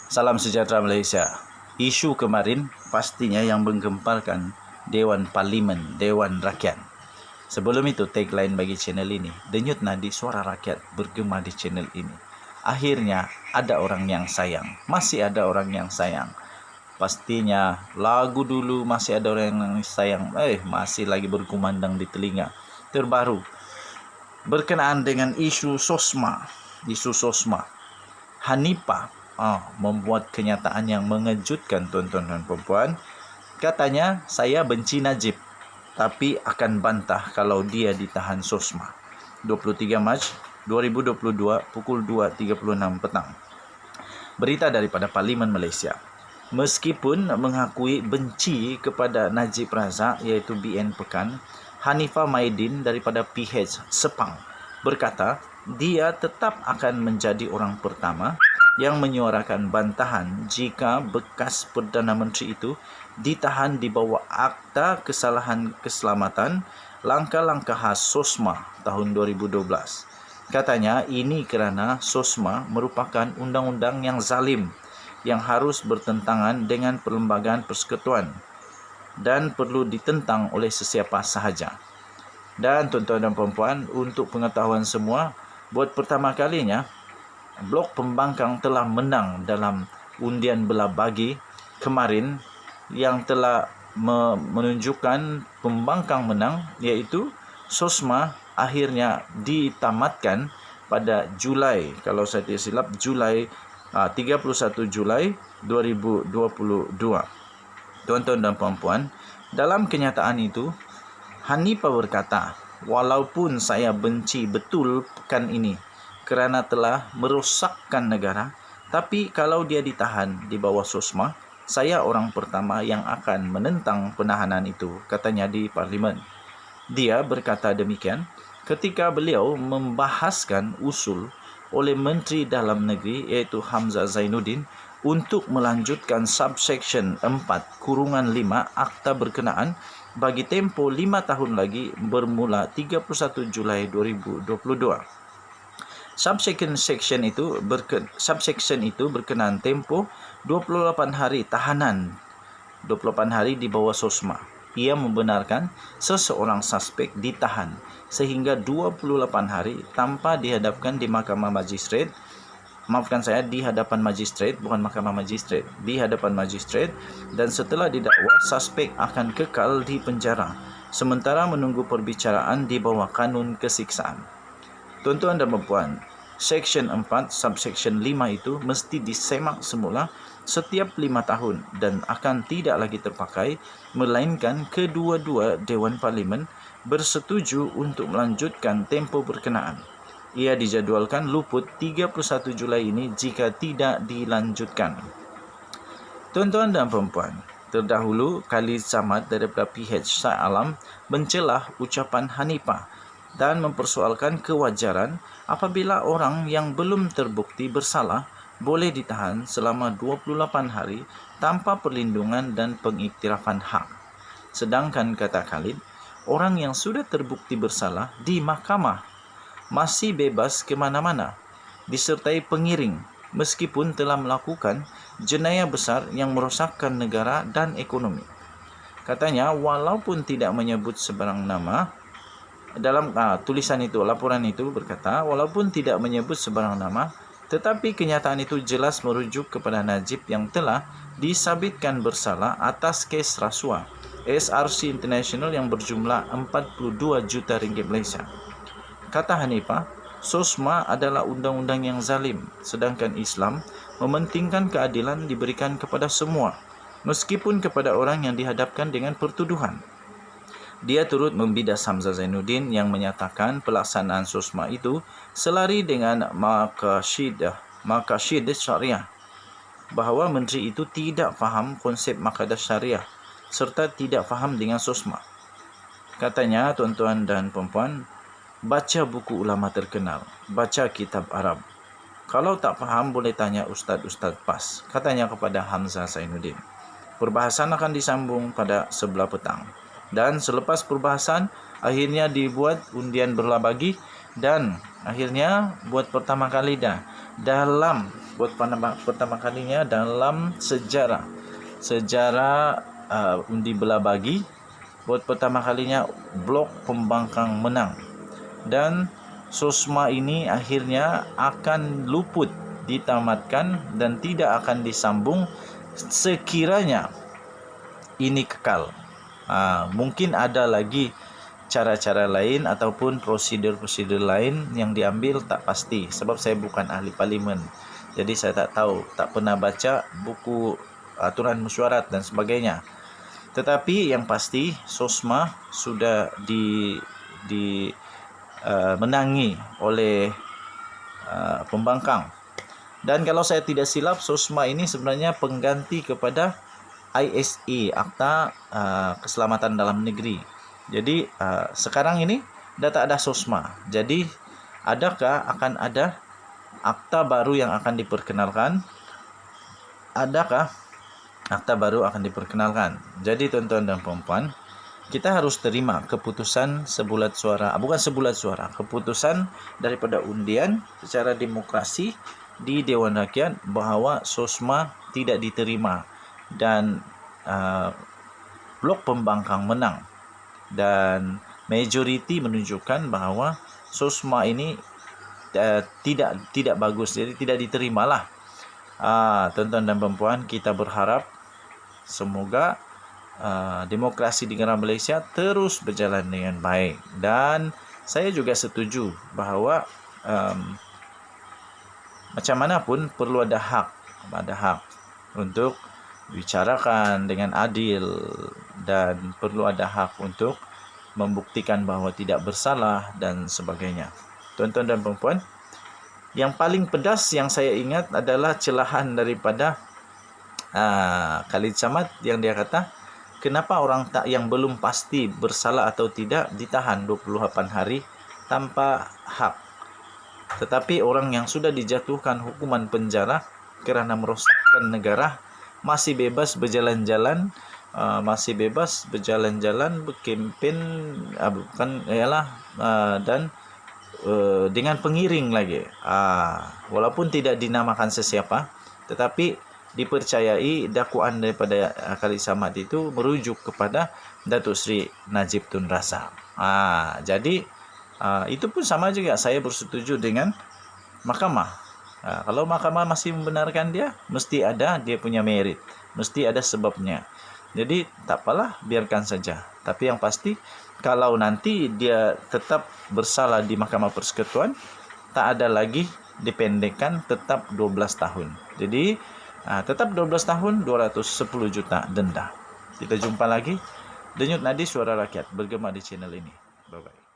Salam sejahtera Malaysia. Isu kemarin pastinya yang menggemparkan Dewan Parlimen, Dewan Rakyat. Sebelum itu tagline bagi channel ini, denyut nadi suara rakyat bergema di channel ini. Akhirnya ada orang yang sayang, masih ada orang yang sayang. Pastinya lagu dulu masih ada orang yang sayang, masih lagi berkumandang di telinga. Terbaru berkenaan dengan isu sosma, Hanifah membuat kenyataan yang mengejutkan tuan-tuan dan puan-puan. Katanya, saya benci Najib tapi akan bantah kalau dia ditahan sosma. 23 Mac 2022 pukul 2.36 petang. Berita daripada Parlimen Malaysia. Meskipun mengakui benci kepada Najib Razak iaitu BN Pekan, Hanifah Maidin daripada PH Sepang berkata dia tetap akan menjadi orang pertama yang menyuarakan bantahan jika bekas Perdana Menteri itu ditahan di bawah Akta Kesalahan Keselamatan Langkah-Langkah Khas SOSMA tahun 2012. Katanya ini kerana SOSMA merupakan undang-undang yang zalim yang harus bertentangan dengan Perlembagaan Persekutuan dan perlu ditentang oleh sesiapa sahaja. Dan tuan-tuan dan puan-puan, untuk pengetahuan semua, buat pertama kalinya Blok Pembangkang telah menang dalam undian belah bagi kemarin yang telah menunjukkan pembangkang menang, iaitu SOSMA akhirnya ditamatkan pada Julai, kalau saya tidak silap, 31 Julai 2022. Tuan-tuan dan puan-puan, dalam kenyataan itu Hanifah berkata, walaupun saya benci betul pekan ini kerana telah merosakkan negara, tapi kalau dia ditahan di bawah SOSMA, saya orang pertama yang akan menentang penahanan itu, katanya di Parlimen. Dia berkata demikian ketika beliau membahaskan usul oleh Menteri Dalam Negeri iaitu Hamzah Zainuddin untuk melanjutkan subsection 4/5 Akta Berkenaan bagi tempoh 5 tahun lagi bermula 31 Julai 2022. Subsection itu berkenaan tempoh 28 hari tahanan, 28 hari di bawah SOSMA. Ia membenarkan seseorang suspek ditahan sehingga 28 hari tanpa dihadapkan di Mahkamah Magistrat. Maafkan saya, di hadapan magistrat, bukan Mahkamah Magistrat, di hadapan magistrat, dan setelah didakwa, suspek akan kekal di penjara sementara menunggu perbicaraan di bawah kanun kesiksaan. Tuan-tuan dan puan, Section 4 Subsection 5 itu mesti disemak semula setiap 5 tahun dan akan tidak lagi terpakai melainkan kedua-dua Dewan Parlimen bersetuju untuk melanjutkan tempoh berkenaan. Ia dijadualkan luput 31 Julai ini jika tidak dilanjutkan. Tuan-tuan dan puan, terdahulu Khalid Samad daripada PH Shah Alam mencelah ucapan Hanifah dan mempersoalkan kewajaran apabila orang yang belum terbukti bersalah boleh ditahan selama 28 hari tanpa perlindungan dan pengiktirafan hak. Sedangkan, kata Khalid, orang yang sudah terbukti bersalah di mahkamah masih bebas ke mana-mana disertai pengiring meskipun telah melakukan jenayah besar yang merosakkan negara dan ekonomi. Katanya, walaupun tidak menyebut sebarang nama, dalam tulisan itu, laporan itu berkata, walaupun tidak menyebut sebarang nama, tetapi kenyataan itu jelas merujuk kepada Najib yang telah disabitkan bersalah atas kes rasuah SRC International yang berjumlah 42 juta ringgit Malaysia. Kata Hanifah, SOSMA adalah undang-undang yang zalim, sedangkan Islam mementingkan keadilan diberikan kepada semua, meskipun kepada orang yang dihadapkan dengan pertuduhan. Dia turut membidas Hamzah Zainuddin yang menyatakan pelaksanaan SOSMA itu selari dengan maqasid syariah, bahawa menteri itu tidak faham konsep maqasid syariah serta tidak faham dengan SOSMA. Katanya, tuan-tuan dan puan-puan, baca buku ulama terkenal, baca kitab Arab. Kalau tak faham boleh tanya ustaz-ustaz PAS, katanya kepada Hamzah Zainuddin. Perbahasan akan disambung pada sebelah petang. Dan selepas perbahasan, akhirnya dibuat undian belah bagi dan akhirnya buat pertama kali dah dalam pertama kalinya dalam sejarah undi belah bagi, buat pertama kalinya blok pembangkang menang, dan SOSMA ini akhirnya akan luput ditamatkan dan tidak akan disambung sekiranya ini kekal. Mungkin ada lagi cara-cara lain ataupun prosedur-prosedur lain yang diambil, tak pasti, sebab saya bukan ahli parlimen. Jadi saya tak tahu, tak pernah baca buku aturan mesyuarat dan sebagainya. Tetapi yang pasti SOSMA sudah menangi oleh pembangkang. Dan kalau saya tidak silap, SOSMA ini sebenarnya pengganti kepada ISA, Akta Keselamatan Dalam Negeri. Jadi sekarang ini dah tak ada SOSMA. Jadi adakah akan ada akta baru yang akan diperkenalkan? Adakah akta baru akan diperkenalkan? Jadi tuan-tuan dan puan-puan, kita harus terima keputusan keputusan daripada undian secara demokrasi di Dewan Rakyat bahawa SOSMA tidak diterima dan blok pembangkang menang, dan majoriti menunjukkan bahawa SOSMA ini tidak bagus, jadi tidak diterimalah. Tuan-tuan dan puan-puan, kita berharap semoga demokrasi di negara Malaysia terus berjalan dengan baik, dan saya juga setuju bahawa macam mana pun perlu ada hak untuk bicarakan dengan adil, dan perlu ada hak untuk membuktikan bahawa tidak bersalah dan sebagainya. Tuan-tuan dan puan-puan, yang paling pedas yang saya ingat adalah celahan daripada Khalid Samad yang dia kata, kenapa orang yang belum pasti bersalah atau tidak ditahan 28 hari tanpa hak, tetapi orang yang sudah dijatuhkan hukuman penjara kerana merosakkan negara masih bebas berjalan-jalan, berkempen, dan dengan pengiring lagi. Walaupun tidak dinamakan sesiapa, tetapi dipercayai dakwaan daripada Khalid Samad itu merujuk kepada Datuk Seri Najib Tun Razak. Jadi itu pun sama juga, saya bersetuju dengan mahkamah. Kalau mahkamah masih membenarkan dia, mesti ada dia punya merit, mesti ada sebabnya. Jadi tak apalah, biarkan saja. Tapi yang pasti, kalau nanti dia tetap bersalah di Mahkamah Persekutuan, tak ada lagi dipendekkan, tetap 12 tahun. Jadi tetap 12 tahun, 210 juta denda. Kita jumpa lagi. Denyut Nadi Suara Rakyat bergema di channel ini. Bye-bye.